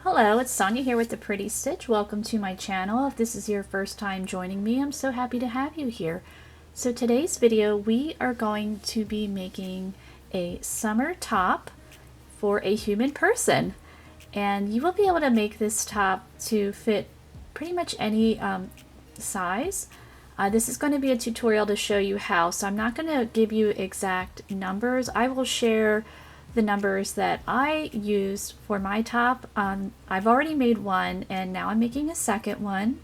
Hello, it's Sonia here with the Pretty Stitch. Welcome to my channel. If this is your first time joining me, I'm so happy to have you here. So today's video, we are going to be making a summer top for a human person. And you will be able to make this top to fit pretty much any size. This is going to be a tutorial to show you how, so I'm not going to give you exact numbers. I will share the numbers that I used for my top. I've already made one and now I'm making a second one.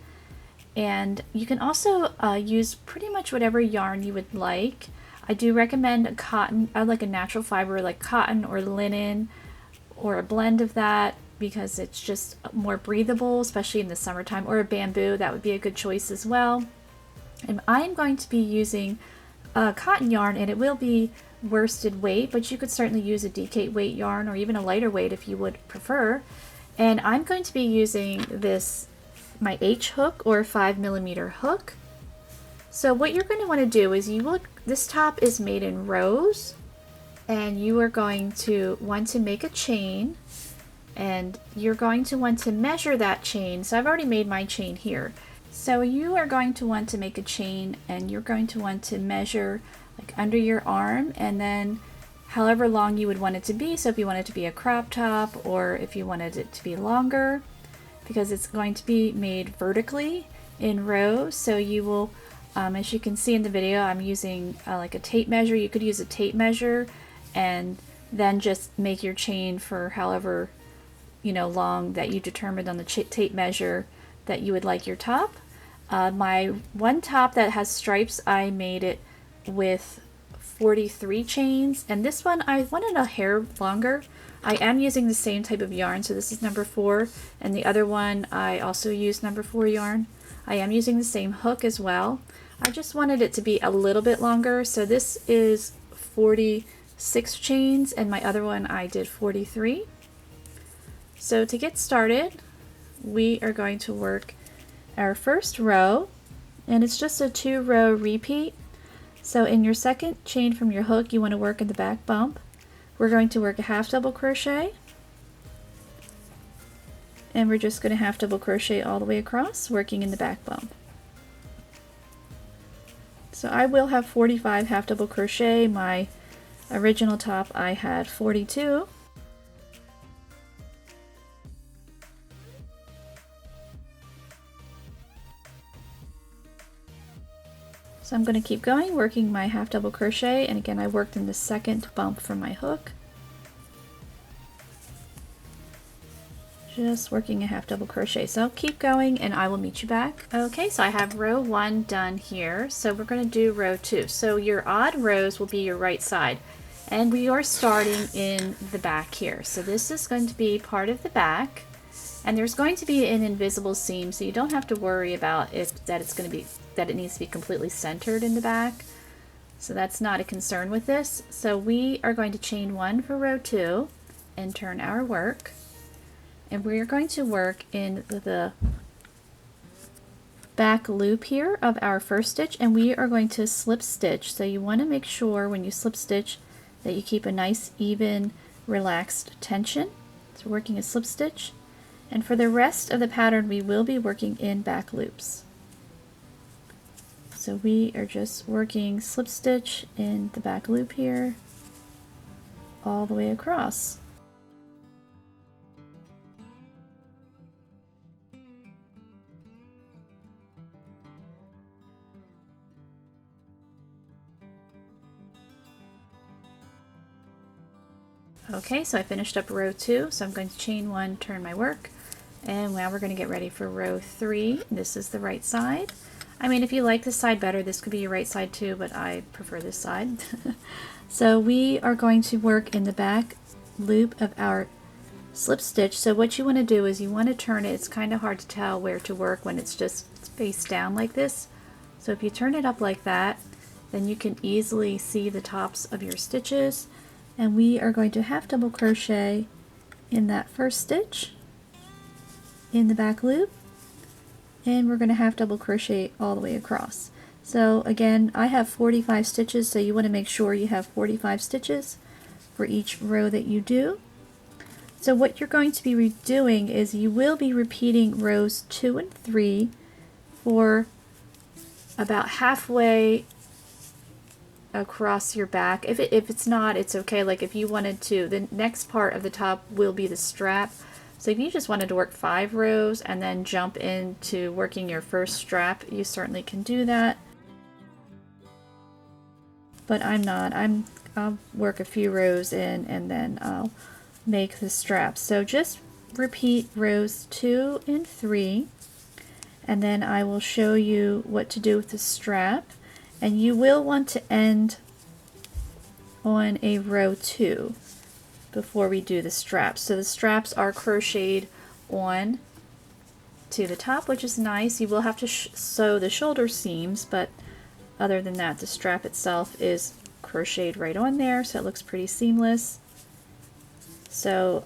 And you can also use pretty much whatever yarn you would like. I do recommend cotton. I like a natural fiber like cotton or linen or a blend of that because it's just more breathable, especially in the summertime, or a bamboo. That would be a good choice as well. And I'm going to be using cotton yarn, and it will be worsted weight, but you could certainly use a DK weight yarn or even a lighter weight if you would prefer. And I'm going to be using my H hook or 5mm hook. So what you're going to want to do is this top is made in rows, and you are going to want to make a chain, and you're going to want to measure that chain. So I've already made my chain here. So you are going to want to make a chain, and you're going to want to measure like under your arm, and then however long you would want it to be. So if you want it to be a crop top, or if you wanted it to be longer, because it's going to be made vertically in rows. So you will, as you can see in the video, I'm using like a tape measure. You could use a tape measure and then just make your chain for however long that you determined on the tape measure that you would like your top. My one top that has stripes, I made it with 43 chains, and this one I wanted a hair longer. I am using the same type of yarn, so this is number 4, and the other one I also used number 4 yarn. I am using the same hook as well. I just wanted it to be a little bit longer, so this is 46 chains, and my other one I did 43. So to get started, we are going to work our first row, and it's just a 2-row repeat. So in your second chain from your hook, you want to work in the back bump. We're going to work a half double crochet, and we're just going to half double crochet all the way across, working in the back bump. So I will have 45 half double crochet. My original top I had 42. So I'm going to keep going, working my half double crochet, and again I worked in the second bump from my hook. Just working a half double crochet. So keep going and I will meet you back. Okay, so I have row 1 done here. So we're going to do row 2. So your odd rows will be your right side. And we are starting in the back here. So this is going to be part of the back. And there's going to be an invisible seam, so you don't have to worry about that it needs to be completely centered in the back. So that's not a concern with this. So we are going to chain 1 for row 2 and turn our work. And we are going to work in the back loop here of our first stitch, and we are going to slip stitch. So you want to make sure when you slip stitch that you keep a nice, even, relaxed tension. So working a slip stitch. And for the rest of the pattern, we will be working in back loops. So we are just working slip stitch in the back loop here, all the way across. Okay, so I finished up row 2, so I'm going to chain 1, turn my work, and now we're going to get ready for row 3. This is the right side. I mean, if you like this side better, this could be your right side too, but I prefer this side. So we are going to work in the back loop of our slip stitch. So what you want to do is you want to turn it. It's kind of hard to tell where to work when it's just face down like this. So if you turn it up like that, then you can easily see the tops of your stitches. And we are going to half double crochet in that first stitch in the back loop, and we're going to half double crochet all the way across. So again, I have 45 stitches, so you want to make sure you have 45 stitches for each row that you do. So what you're going to be doing is you will be repeating rows 2 and 3 for about halfway across your back. If it's not, it's okay. Like if you wanted to, the next part of the top will be the strap. So if you just wanted to work 5 rows and then jump into working your first strap, you certainly can do that. But I'm not. I'll work a few rows in and then I'll make the strap. So just repeat rows 2 and 3, and then I will show you what to do with the strap. And you will want to end on a row 2 before we do the straps. So the straps are crocheted on to the top, which is nice. You will have to sew the shoulder seams, but other than that, the strap itself is crocheted right on there, so it looks pretty seamless. So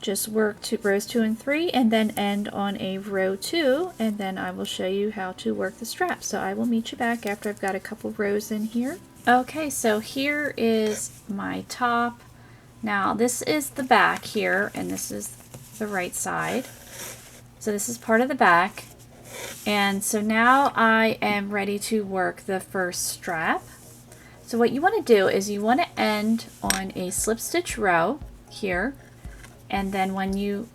just work rows 2 and 3 and then end on a row 2, and then I will show you how to work the strap. So I will meet you back after I've got a couple rows in here. Okay, so here is my top. Now this is the back here, and this is the right side. So this is part of the back. And so now I am ready to work the first strap. So what you want to do is you want to end on a slip stitch row here, and then when you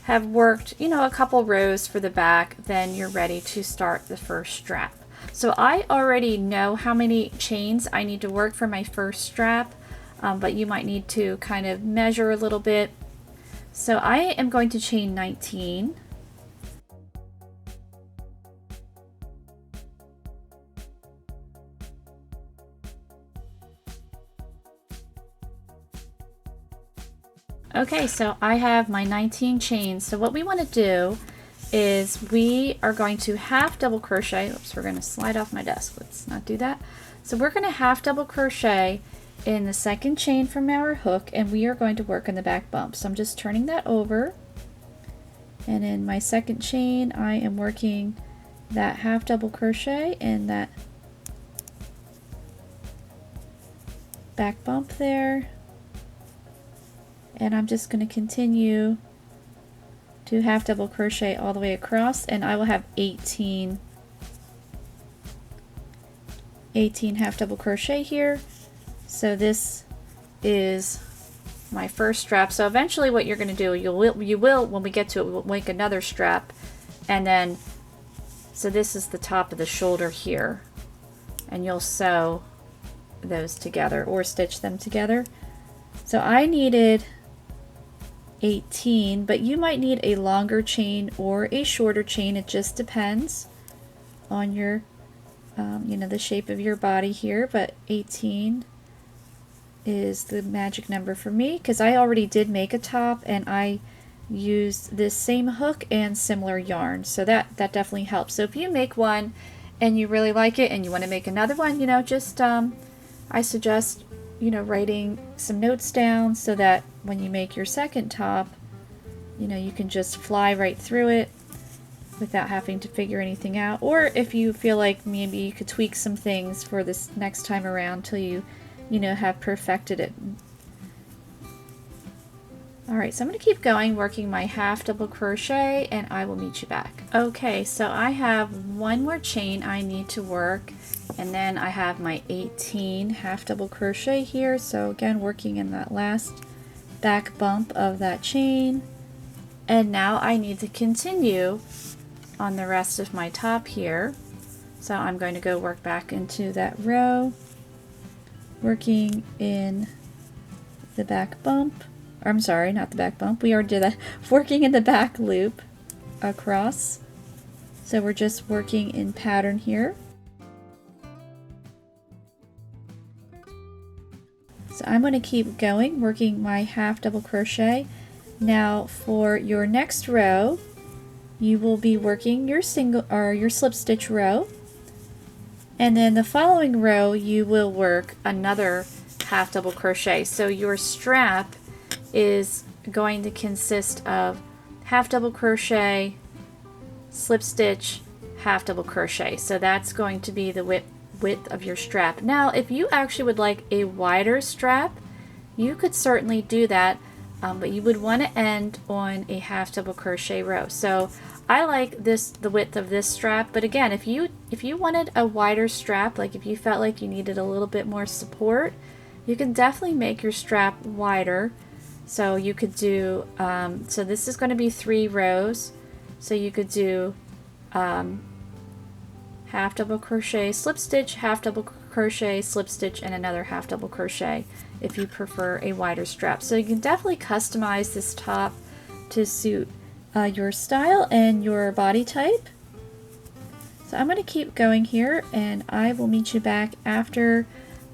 have worked, you know, a couple rows for the back, then you're ready to start the first strap. So I already know how many chains I need to work for my first strap, but you might need to kind of measure a little bit. So I am going to chain 19. Okay, so I have my 19 chains. So what we want to do is we are going to half double crochet. Oops, we're going to slide off my desk. Let's not do that. So we're going to half double crochet in the second chain from our hook, and we are going to work in the back bump. So I'm just turning that over, and in my second chain I am working that half double crochet in that back bump there. And I'm just going to continue to half double crochet all the way across, and I will have 18 half double crochet here. So this is my first strap. So eventually what you're going to do, you will when we get to it, we'll make another strap, and then so this is the top of the shoulder here, and you'll sew those together or stitch them together. So I needed 18, but you might need a longer chain or a shorter chain. It just depends on your you know, the shape of your body here, but 18 is the magic number for me because I already did make a top and I used this same hook and similar yarn, so that definitely helps. So if you make one and you really like it and you want to make another one, you know, just I suggest, you know, writing some notes down so that when you make your second top, you know, you can just fly right through it without having to figure anything out. Or if you feel like maybe you could tweak some things for this next time around till you know, have perfected it. Alright, so I'm going to keep going, working my half double crochet, and I will meet you back. Okay, so I have one more chain I need to work, and then I have my 18 half double crochet here. So again, working in that last back bump of that chain, and now I need to continue on the rest of my top here. So I'm going to go work back into that row, working in the back bump. I'm sorry, not the back bump. We already did that. Working in the back loop across. So we're just working in pattern here. So I'm going to keep going, working my half double crochet. Now for your next row, you will be working your single or your slip stitch row, and then the following row you will work another half double crochet. So your strap is going to consist of half double crochet, slip stitch, half double crochet. So that's going to be the width of your strap. Now if you actually would like a wider strap, you could certainly do that, but you would want to end on a half double crochet row. So I like the width of this strap, but again, if you wanted a wider strap, like if you felt like you needed a little bit more support, you can definitely make your strap wider. So you could do, so this is going to be 3 rows, so you could do half double crochet, slip stitch, half double crochet, slip stitch, and another half double crochet if you prefer a wider strap. So you can definitely customize this top to suit your style and your body type. So I'm going to keep going here, and I will meet you back after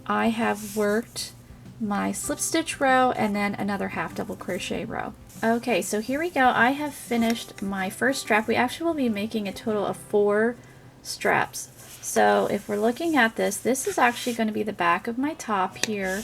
I have worked my slip stitch row and then another half double crochet row. Okay, so here we go. I have finished my first strap. We actually will be making a total of 4 straps. So if we're looking at this is actually going to be the back of my top here.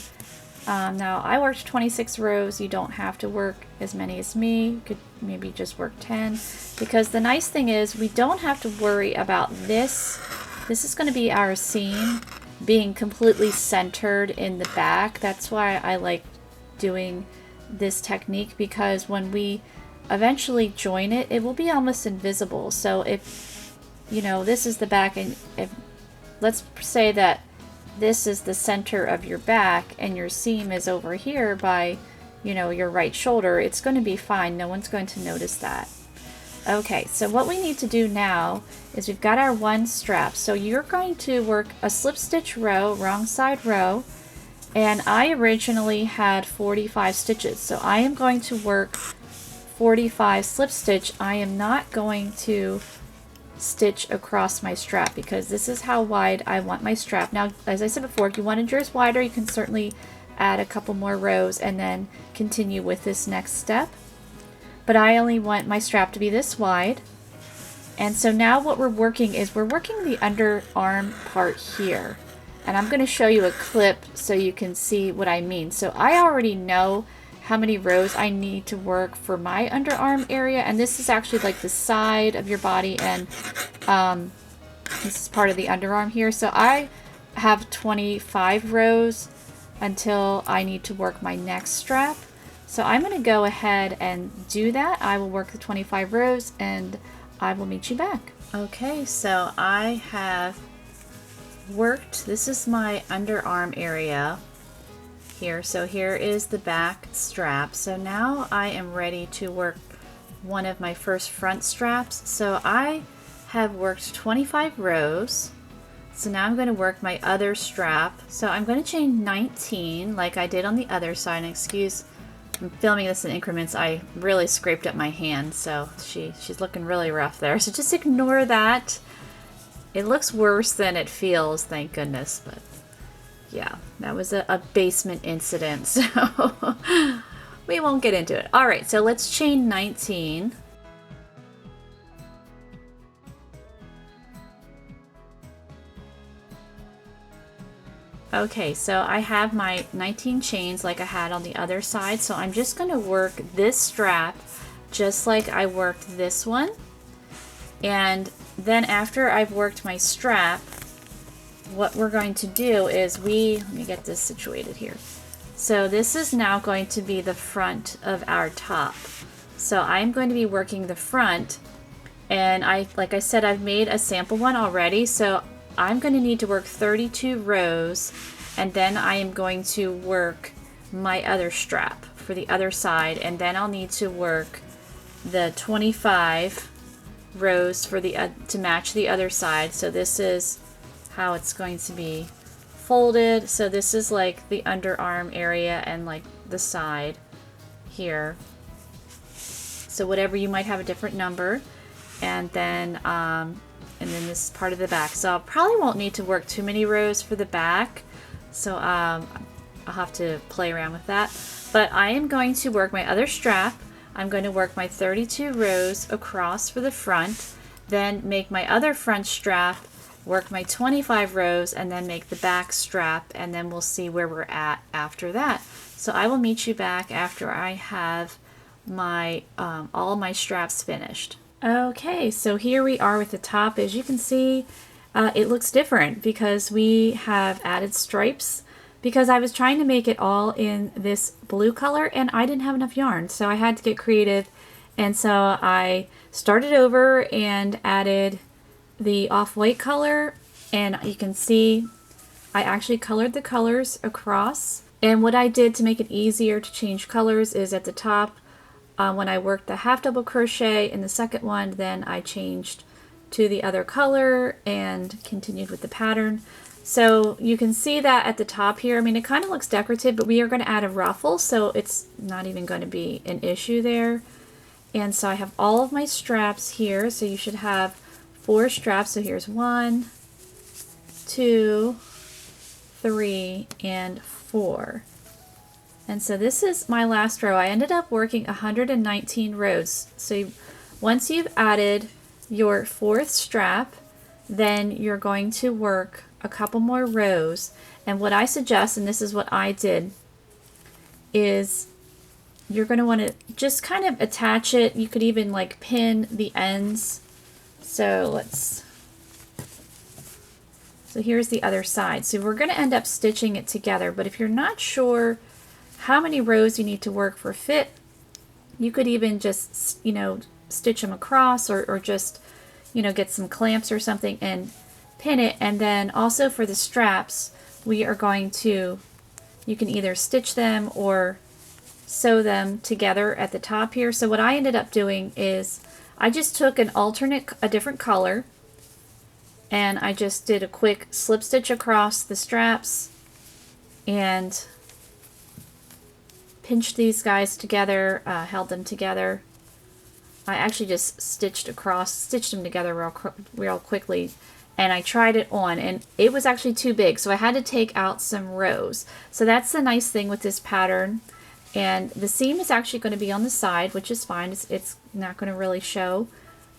Now I worked 26 rows. You don't have to work as many as me. You could maybe just work 10, because the nice thing is we don't have to worry about this. This is going to be our seam being completely centered in the back. That's why I like doing this technique, because when we eventually join it, it will be almost invisible. So if you know this is the back, and if let's say that this is the center of your back and your seam is over here by, you know, your right shoulder, it's going to be fine. No one's going to notice that. Okay, so what we need to do now is we've got our 1 strap. So you're going to work a slip stitch row, wrong side row, and I originally had 45 stitches. So I am going to work 45 slip stitch. I am not going to stitch across my strap because this is how wide I want my strap. Now, as I said before, if you wanted yours wider, you can certainly add a couple more rows and then continue with this next step. But I only want my strap to be this wide. And so now what we're working is we're working the underarm part here. And I'm going to show you a clip so you can see what I mean. So I already know how many rows I need to work for my underarm area, and this is actually like the side of your body, and this is part of the underarm here. So I have 25 rows until I need to work my next strap. So I'm going to go ahead and do that. I will work the 25 rows and I will meet you back. Okay, so I have worked, this is my underarm area here. So here is the back strap. So now I am ready to work one of my first front straps. So I have worked 25 rows. So now I'm going to work my other strap. So I'm going to chain 19 like I did on the other side. And excuse, I'm filming this in increments. I really scraped up my hand, so she's looking really rough there. So just ignore that. It looks worse than it feels, thank goodness. But yeah, that was a basement incident, so we won't get into it. All right, so let's chain 19. Okay, so I have my 19 chains like I had on the other side, so I'm just going to work this strap just like I worked this one. And then after I've worked my strap, what we're going to do is let me get this situated here. So this is now going to be the front of our top. So I'm going to be working the front, and like I said, I've made a sample one already, so I'm going to need to work 32 rows, and then I am going to work my other strap for the other side, and then I'll need to work the 25 rows for the to match the other side. So this is how it's going to be folded. So this is like the underarm area and like the side here. So whatever, you might have a different number, and then this is part of the back. So I probably won't need to work too many rows for the back. So I'll have to play around with that. But I am going to work my other strap. I'm going to work my 32 rows across for the front, then make my other front strap, work my 25 rows, and then make the back strap, and then we'll see where we're at after that. So I will meet you back after I have my all my straps finished. Okay, so here we are with the top. As you can see, it looks different because we have added stripes because I was trying to make it all in this blue color and I didn't have enough yarn, so I had to get creative. And so I started over and added the off-white color, and you can see I actually colored the colors across. And what I did to make it easier to change colors is at the top, when I worked the half double crochet in the second one, then I changed to the other color and continued with the pattern. So you can see that at the top here. I mean, it kind of looks decorative, but we are going to add a ruffle, so it's not even going to be an issue there. And so I have all of my straps here, so you should have 4 straps. So here's 1, 2, 3, and 4. And so this is my last row. I ended up working 119 rows. So once you've added your 4th strap, then you're going to work a couple more rows. And what I suggest, and this is what I did, is you're going to want to just kind of attach it. You could even like pin the ends. So here's the other side. So we're going to end up stitching it together, but if you're not sure how many rows you need to work for fit, you could even just, you know, stitch them across, or just, you know, get some clamps or something and pin it. And then also for the straps, we are going to, you can either stitch them or sew them together at the top here. So what I ended up doing is I just took a different color, and I just did a quick slip stitch across the straps and pinched these guys together, held them together. I actually just stitched them together real quickly, and I tried it on, and it was actually too big, so I had to take out some rows. So that's the nice thing with this pattern. And the seam is actually going to be on the side, which is fine. It's not going to really show,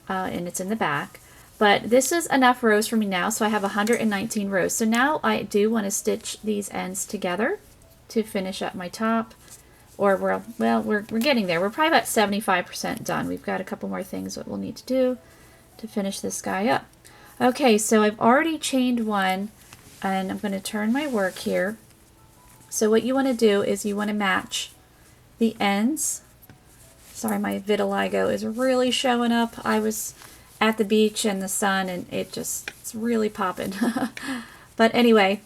and it's in the back. But this is enough rows for me now, so I have 119 rows. So now I do want to stitch these ends together to finish up my top. Or we're getting there. We're probably about 75% done. We've got a couple more things that we'll need to do to finish this guy up. Okay, so I've already chained one, and I'm going to turn my work here. So what you want to do is you want to match the ends. Sorry, my vitiligo is really showing up. I was at the beach in the sun, and it's really popping. But anyway,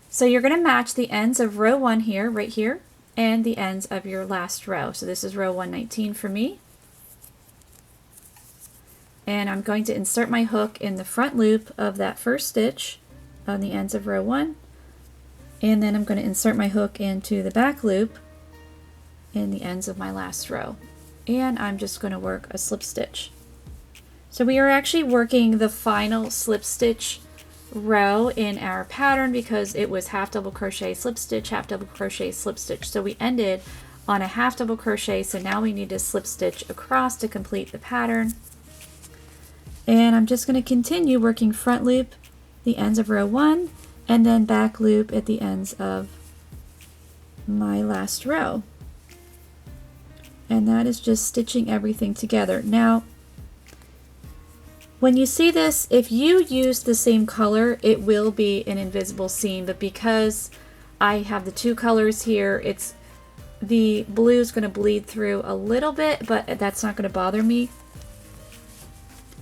so you're going to match the ends of row 1 here, right here, and the ends of your last row. So this is row 119 for me. And I'm going to insert my hook in the front loop of that first stitch on the ends of row 1. And then I'm going to insert my hook into the back loop in the ends of my last row. And I'm just going to work a slip stitch. So we are actually working the final slip stitch row in our pattern because it was half double crochet, slip stitch, half double crochet, slip stitch. So we ended on a half double crochet, so now we need to slip stitch across to complete the pattern. And I'm just going to continue working front loop the ends of row 1 and then back loop at the ends of my last row. And that is just stitching everything together. Now, when you see this, if you use the same color, it will be an invisible seam, but because I have the 2 colors here, the blue is going to bleed through a little bit, but that's not going to bother me.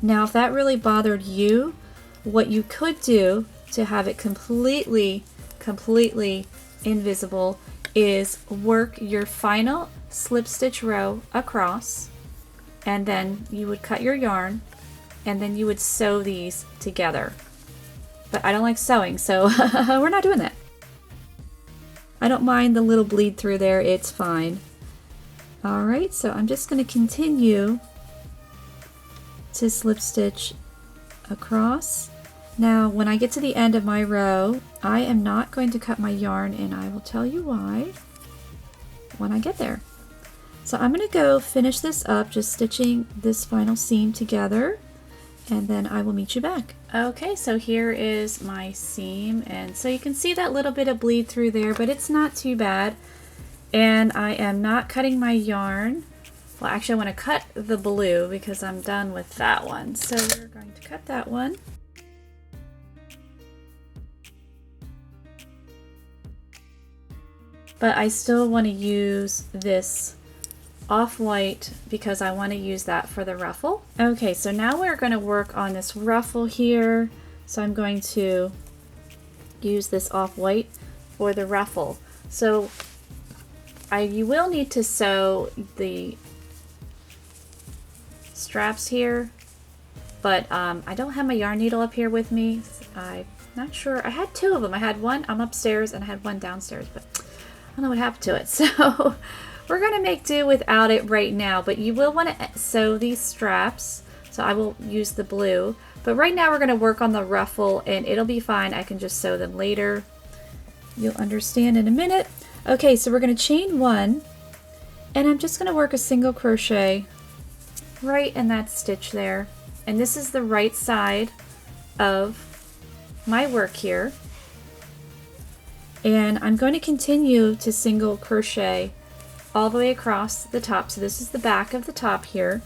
Now, if that really bothered you, what you could do to have it completely invisible is work your final slip stitch row across, and then you would cut your yarn, and then you would sew these together. But I don't like sewing, so we're not doing that. I don't mind the little bleed through there, it's fine. Alright, so I'm just going to continue to slip stitch across. Now, when I get to the end of my row, I am not going to cut my yarn, and I will tell you why when I get there. So I'm going to go finish this up, just stitching this final seam together, and then I will meet you back. Okay, so here is my seam, and so you can see that little bit of bleed through there, but it's not too bad. And I am not cutting my yarn. Well, actually I want to cut the blue because I'm done with that one. So we're going to cut that one. but I still want to use this off-white because I want to use that for the ruffle. Okay, so now we're going to work on this ruffle here. So I'm going to use this off-white for the ruffle. So you will need to sew the straps here, but I don't have my yarn needle up here with me. I'm not sure. I had two of them. I had one upstairs and I had one downstairs, but I don't know what happened to it. So we're going to make do without it right now, but you will want to sew these straps. So I will use the blue, but right now we're going to work on the ruffle and it'll be fine. I can just sew them later. You'll understand in a minute. Okay, so we're going to chain one, and I'm just going to work a single crochet right in that stitch there. And this is the right side of my work here. And I'm going to continue to single crochet all the way across the top. So this is the back of the top here.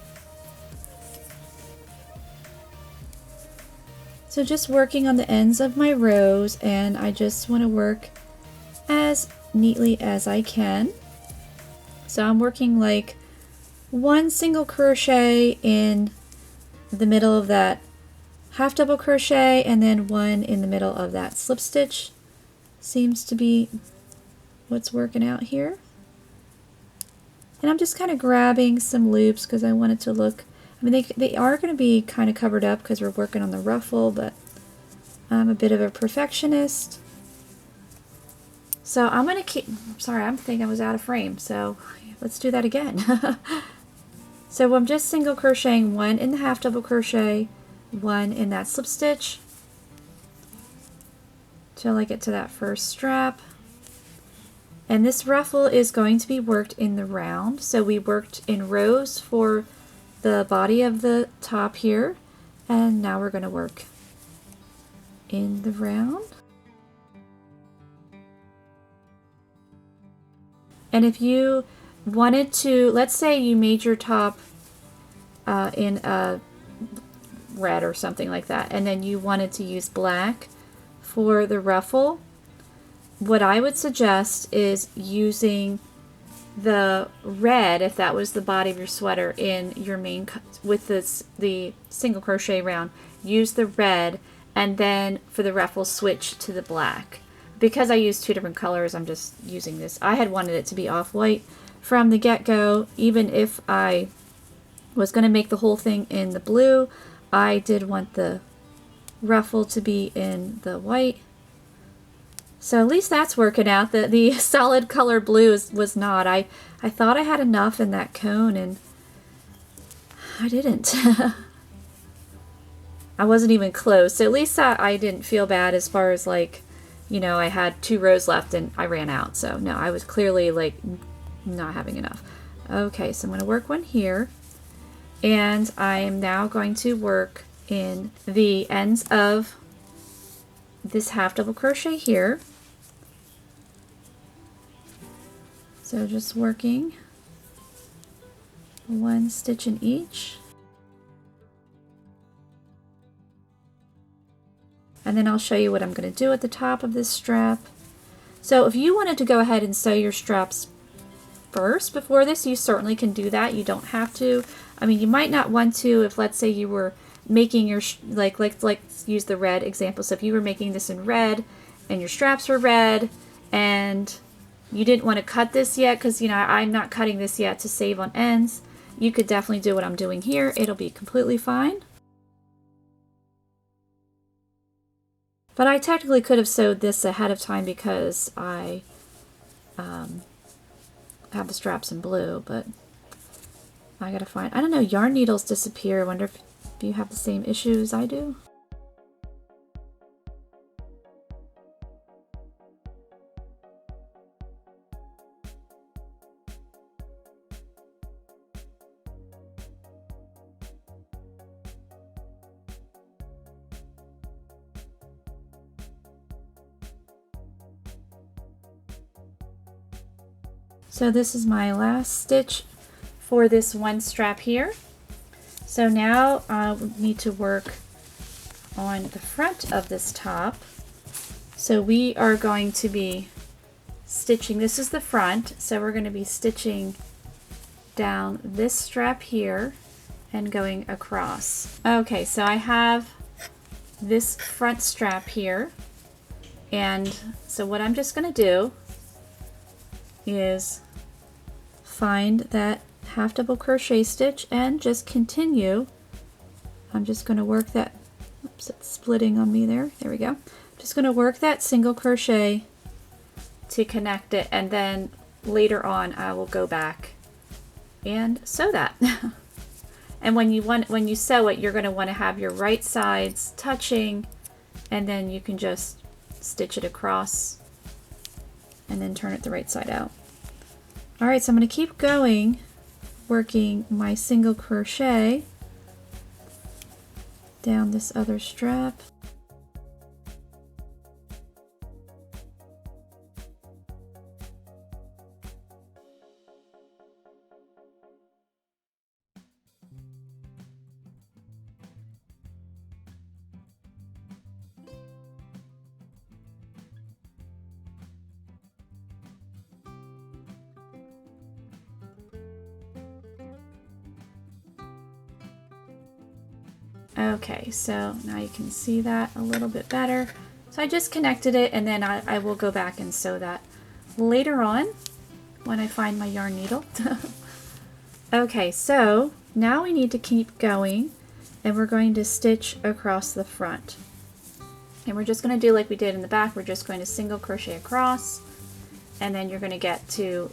So just working on the ends of my rows, and I just want to work as neatly as I can. So I'm working like one single crochet in the middle of that half double crochet and then one in the middle of that slip stitch. Seems to be what's working out here. And I'm just kind of grabbing some loops because I want it to look, I mean they are going to be kind of covered up because we're working on the ruffle, but I'm a bit of a perfectionist. So I'm going to keep, sorry, I'm thinking I was out of frame, so let's do that again. So I'm just single crocheting one in the half double crochet, one in that slip stitch till I get to that first strap. And this ruffle is going to be worked in the round. So we worked in rows for the body of the top here, and now we're going to work in the round. And if you wanted to, let's say you made your top in a red or something like that, and then you wanted to use black for the ruffle, what I would suggest is using the red, if that was the body of your sweater, in your main, with the single crochet round, use the red, and then for the ruffle switch to the black. Because I used two different colors, I'm just using this. I had wanted it to be off-white from the get-go. Even if I was going to make the whole thing in the blue, I did want the ruffle to be in the white. So at least that's working out. The solid color blue was not. I thought I had enough in that cone, and I didn't. I wasn't even close. So at least I didn't feel bad as far as like, you know, I had 2 rows left and I ran out. So no, I was clearly like not having enough. Okay, so I'm going to work one here. And I am now going to work in the ends of this half double crochet here. So just working 1 stitch in each. And then I'll show you what I'm going to do at the top of this strap. So if you wanted to go ahead and sew your straps first before this, you certainly can do that. You don't have to. I mean, you might not want to if, let's say, you were making your, let's use the red example. So if you were making this in red and your straps were red and you didn't want to cut this yet because, you know, I'm not cutting this yet to save on ends, you could definitely do what I'm doing here. It'll be completely fine. But I technically could have sewed this ahead of time because I have the straps in blue, but I gotta find, I don't know, yarn needles disappear. I wonder if you have the same issues I do. So this is my last stitch for this one strap here. So now we need to work on the front of this top. So we are going to be stitching, this is the front, so we're going to be stitching down this strap here and going across. Okay, so I have this front strap here, and so what I'm just going to do is find that half double crochet stitch and just continue. I'm just going to work that, oops, it's splitting on me there. There we go. Just going to work that single crochet to connect it, and then later on I will go back and sew that. And when you sew it, you're going to want to have your right sides touching, and then you can just stitch it across and then turn it the right side out. All right, so I'm going to keep going, working my single crochet down this other strap. Okay, so now you can see that a little bit better. So I just connected it, and then I will go back and sew that later on when I find my yarn needle. Okay, so now we need to keep going, and we're going to stitch across the front. And we're just going to do like we did in the back. We're just going to single crochet across, and then you're going to get to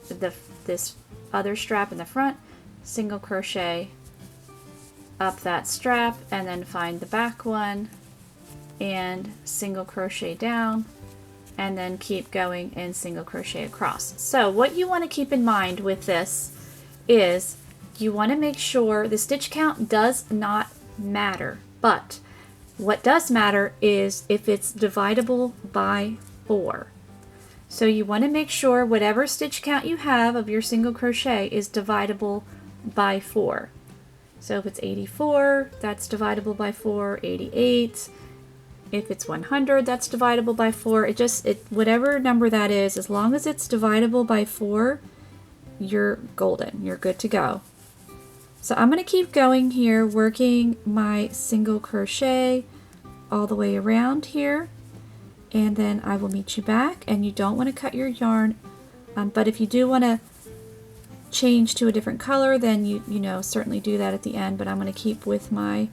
this other strap in the front, single crochet up that strap, and then find the back one and single crochet down, and then keep going and single crochet across. So what you want to keep in mind with this is you want to make sure the stitch count does not matter, but what does matter is if it's dividable by 4. So you want to make sure whatever stitch count you have of your single crochet is divisible by 4. So if it's 84, that's divisible by 4, 88. If it's 100, that's divisible by 4. Whatever number that is, as long as it's divisible by 4, you're golden. You're good to go. So I'm going to keep going here, working my single crochet all the way around here, and then I will meet you back. And you don't want to cut your yarn, but if you do want to change to a different color, then you certainly do that at the end, but I'm going to keep with my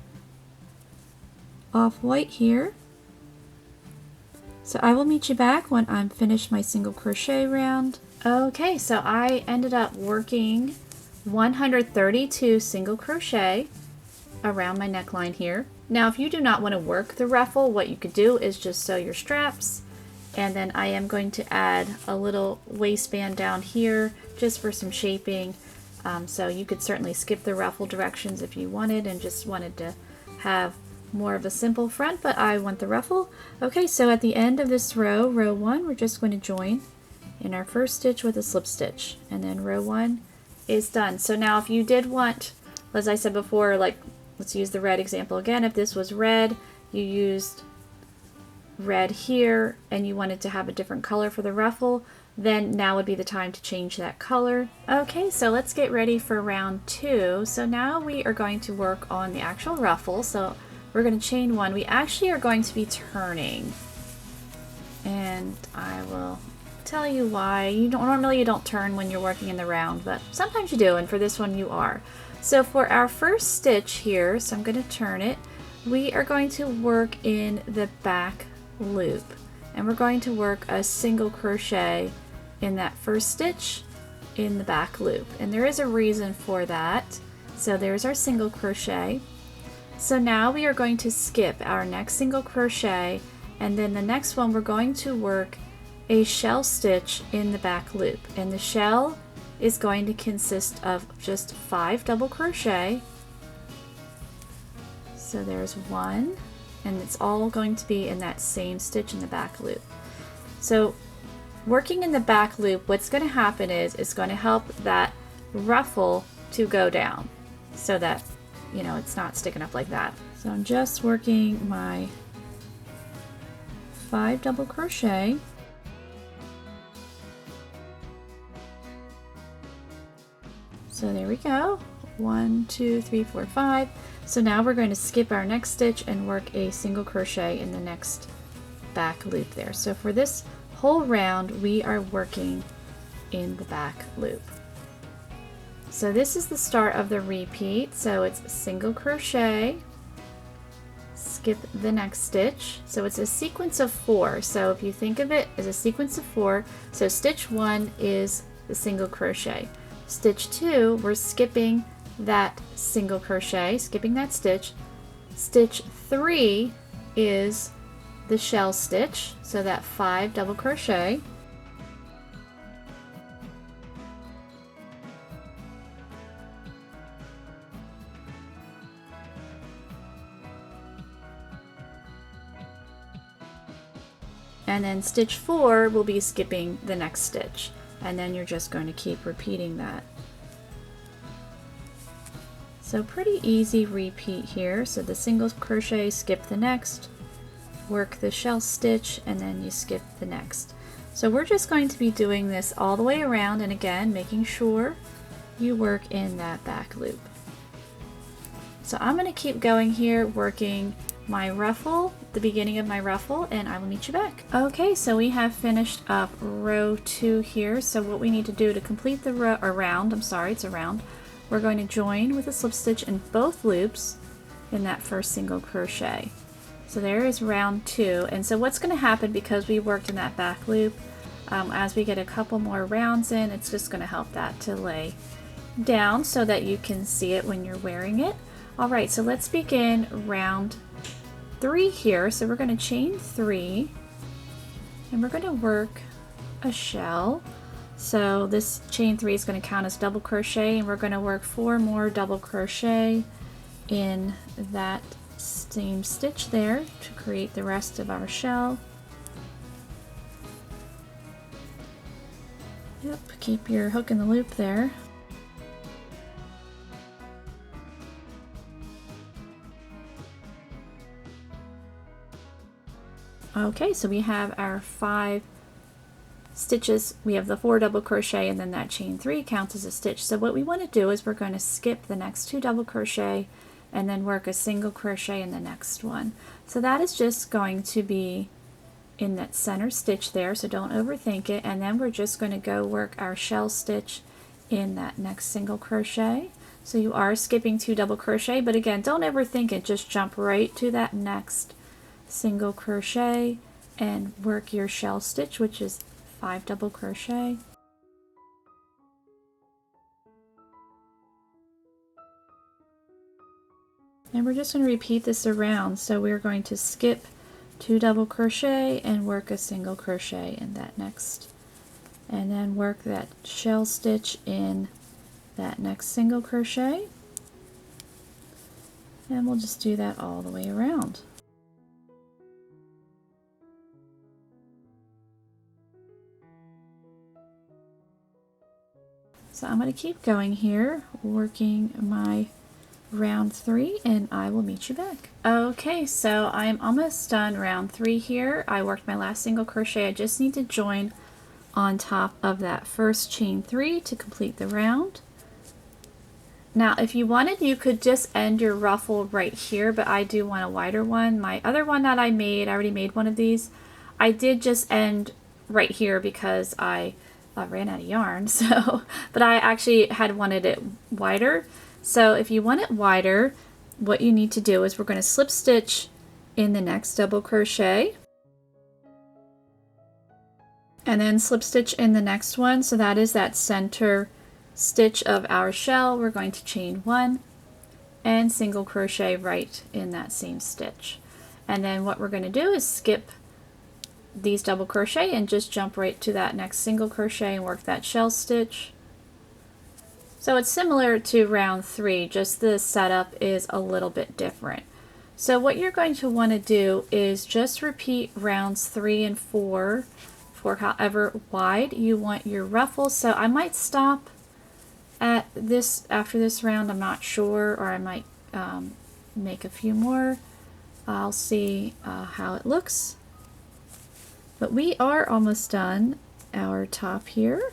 off-white here. So I will meet you back when I'm finished my single crochet round. Okay, so I ended up working 132 single crochet around my neckline here. Now if you do not want to work the ruffle, what you could do is just sew your straps, and then I am going to add a little waistband down here just for some shaping. So you could certainly skip the ruffle directions if you wanted and just wanted to have more of a simple front, but I want the ruffle. Okay, so at the end of this row, row 1, we're just going to join in our first stitch with a slip stitch, and then row 1 is done. So now if you did want, as I said before, like let's use the red example again. If this was red, you used red here and you wanted to have a different color for the ruffle, then now would be the time to change that color. Okay, so let's get ready for round 2. So now we are going to work on the actual ruffle. So we're going to chain 1. We actually are going to be turning, and I will tell you why. Normally you don't turn when you're working in the round, but sometimes you do, and for this one you are. So for our first stitch here, so I'm going to turn it, we are going to work in the back loop, and we're going to work a single crochet in that first stitch in the back loop, and there is a reason for that. So there's our single crochet. So now we are going to skip our next single crochet, and then the next one we're going to work a shell stitch in the back loop, and the shell is going to consist of just 5 double crochet. So there's 1, and it's all going to be in that same stitch in the back loop. So working in the back loop, what's going to happen is it's going to help that ruffle to go down so that it's not sticking up like that. So I'm just working my 5 double crochet, So there we go. 1, 2, 3, 4, 5. So now we're going to skip our next stitch and work a single crochet in the next back loop there. So for this whole round, we are working in the back loop. So this is the start of the repeat. So it's single crochet, skip the next stitch. So it's a sequence of 4. So if you think of it as a sequence of 4, so stitch 1 is the single crochet. Stitch 2, we're skipping that single crochet, skipping that stitch. Stitch 3 is the shell stitch, so that 5 double crochet. And then stitch 4 will be skipping the next stitch, and then you're just going to keep repeating that. So pretty easy repeat here. So the single crochet, skip the next, work the shell stitch, and then you skip the next. So we're just going to be doing this all the way around, and again making sure you work in that back loop. So I'm going to keep going here, working my ruffle, the beginning of my ruffle, and I will meet you back. Okay, so we have finished up row 2 here. So what we need to do to complete the round, I'm sorry, it's a round, we're going to join with a slip stitch in both loops in that first single crochet. So there is round 2, and so what's going to happen, because we worked in that back loop, as we get a couple more rounds in, it's just going to help that to lay down so that you can see it when you're wearing it. Alright, so let's begin round 3 here. So we're going to chain 3, and we're going to work a shell. So this chain 3 is going to count as double crochet, and we're going to work 4 more double crochet in that same stitch there to create the rest of our shell. Yep, keep your hook in the loop there. Okay, so we have our 5 stitches. We have the 4 double crochet, and then that chain 3 counts as a stitch. So what we want to do is we're going to skip the next 2 double crochet and then work a single crochet in the next one. So that is just going to be in that center stitch there, so don't overthink it. And then we're just going to go work our shell stitch in that next single crochet. So you are skipping 2 double crochet, but again, don't overthink it, just jump right to that next single crochet and work your shell stitch, which is 5 double crochet. And we're just going to repeat this around. So we're going to skip 2 double crochet and work a single crochet in that next, and then work that shell stitch in that next single crochet, and we'll just do that all the way around. So I'm going to keep going here, working my round 3, and I will meet you back. Okay, so I'm almost done round 3 here. I worked my last single crochet. I just need to join on top of that first chain 3 to complete the round. Now if you wanted, you could just end your ruffle right here, but I do want a wider one. My other one that I already made one of these, I did just end right here because I ran out of yarn. So, but I actually had wanted it wider. So if you want it wider, what you need to do is we're going to slip stitch in the next double crochet, and then slip stitch in the next one. So that is that center stitch of our shell. We're going to chain 1 and single crochet right in that same stitch. And then what we're going to do is skip these double crochet and just jump right to that next single crochet and work that shell stitch. So it's similar to round 3, just the setup is a little bit different. So what you're going to want to do is just repeat rounds 3 and 4 for however wide you want your ruffles. So I might stop at this after this round, I'm not sure, or I might make a few more. I'll see how it looks. But we are almost done our top here.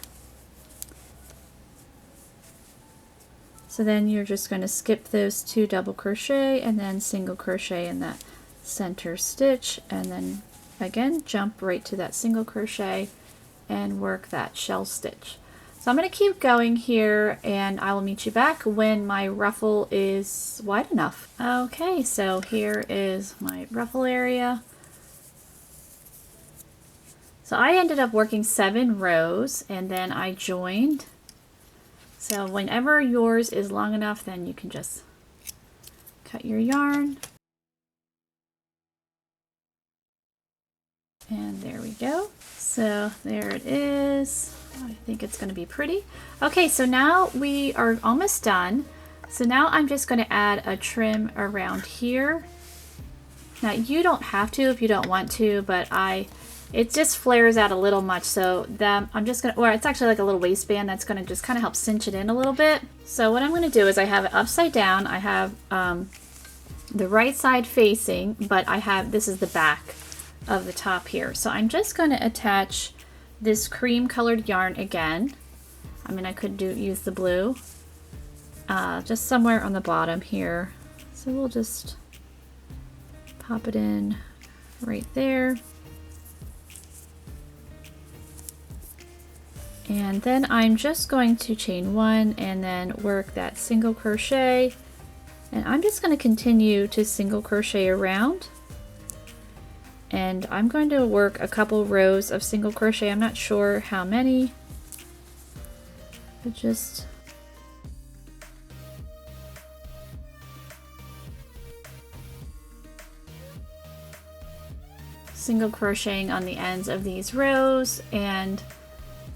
So then you're just going to skip those 2 double crochet and then single crochet in that center stitch, and then again jump right to that single crochet and work that shell stitch. So I'm going to keep going here, and I will meet you back when my ruffle is wide enough. Okay, so here is my ruffle area. So I ended up working 7 rows and then I joined. So whenever yours is long enough, then you can just cut your yarn. And there we go. So there it is. I think it's going to be pretty. Okay, so now we are almost done. So now I'm just going to add a trim around here. Now you don't have to if you don't want to, but it just flares out a little much, so I'm just going to, or it's actually like a little waistband that's going to just kind of help cinch it in a little bit. So what I'm going to do is I have it upside down. I have the right side facing, but this is the back of the top here. So I'm just going to attach this cream colored yarn again. I mean, I could use the blue, just somewhere on the bottom here. So we'll just pop it in right there. And then I'm just going to chain 1 and then work that single crochet. And I'm just going to continue to single crochet around. And I'm going to work a couple rows of single crochet. I'm not sure how many, but just single crocheting on the ends of these rows. And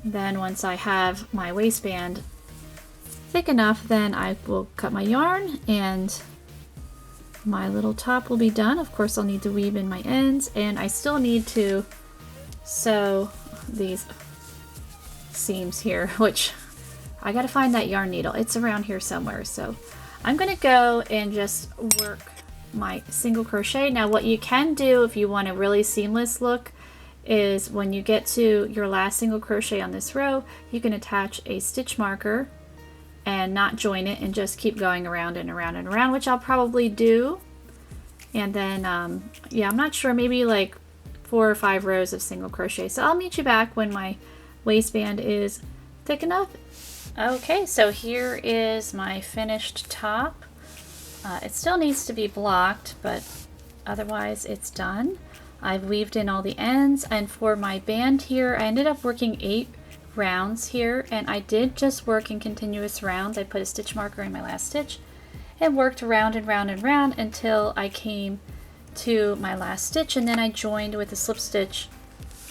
then once I have my waistband thick enough, then I will cut my yarn and my little top will be done. Of course, I'll need to weave in my ends, and I still need to sew these seams here, which I gotta find that yarn needle. It's around here somewhere. So I'm gonna go and just work my single crochet. Now what you can do if you want a really seamless look is when you get to your last single crochet on this row, you can attach a stitch marker and not join it and just keep going around and around and around, which I'll probably do. And then yeah, I'm not sure, maybe like 4 or 5 rows of single crochet. So I'll meet you back when my waistband is thick enough. Okay, so here is my finished top. It still needs to be blocked, but otherwise it's done. I've weaved in all the ends, and for my band here I ended up working 8 rounds here, and I did just work in continuous rounds. I put a stitch marker in my last stitch and worked round and round and round until I came to my last stitch, and then I joined with a slip stitch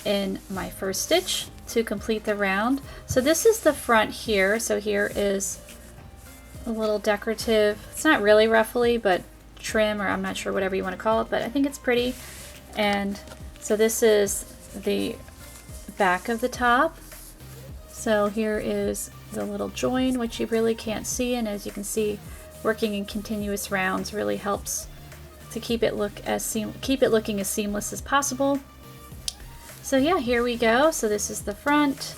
in my first stitch to complete the round. So this is the front here. So here is a little decorative, it's not really ruffly, but trim, or I'm not sure, whatever you want to call it, but I think it's pretty. And so this is the back of the top. So here is the little join, which you really can't see, and as you can see, working in continuous rounds really helps to keep it looking as seamless as possible. So yeah, here we go. So this is the front,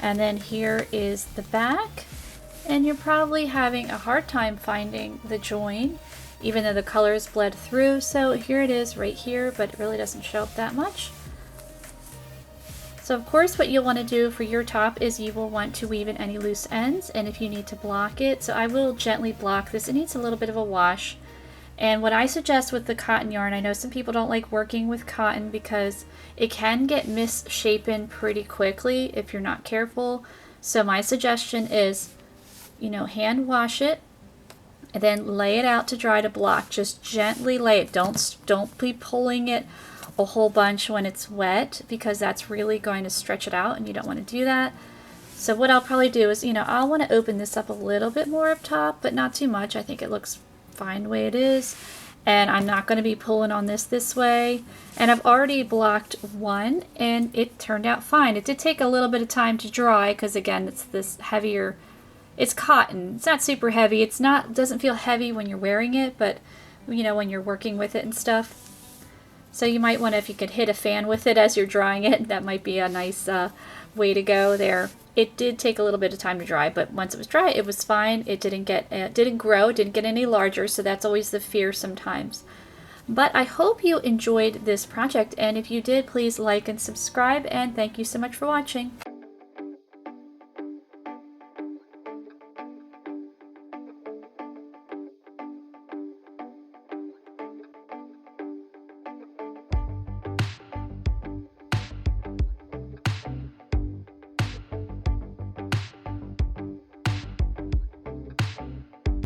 and then here is the back, and you're probably having a hard time finding the join, even though the colors bled through. So here it is right here, but it really doesn't show up that much. So of course what you'll want to do for your top is you will want to weave in any loose ends, and if you need to block it, so I will gently block this. It needs a little bit of a wash. And what I suggest with the cotton yarn, I know some people don't like working with cotton because it can get misshapen pretty quickly if you're not careful. So my suggestion is, you know, hand wash it and then lay it out to dry to block. Just gently lay it. Don't be pulling it a whole bunch when it's wet, because that's really going to stretch it out and you don't want to do that. So what I'll probably do is, you know, I'll want to open this up a little bit more up top, but not too much. I think it looks fine the way it is, and I'm not going to be pulling on this way. And I've already blocked one and it turned out fine. It did take a little bit of time to dry because again, it's this heavier, it's cotton. It's not super heavy. It's not, doesn't feel heavy when you're wearing it, but you know, when you're working with it and stuff. So you might want to, if you could hit a fan with it as you're drying it, that might be a nice way to go there. It did take a little bit of time to dry, but once it was dry, it was fine. It didn't grow, didn't get any larger, so that's always the fear sometimes. But I hope you enjoyed this project, and if you did, please like and subscribe, and thank you so much for watching.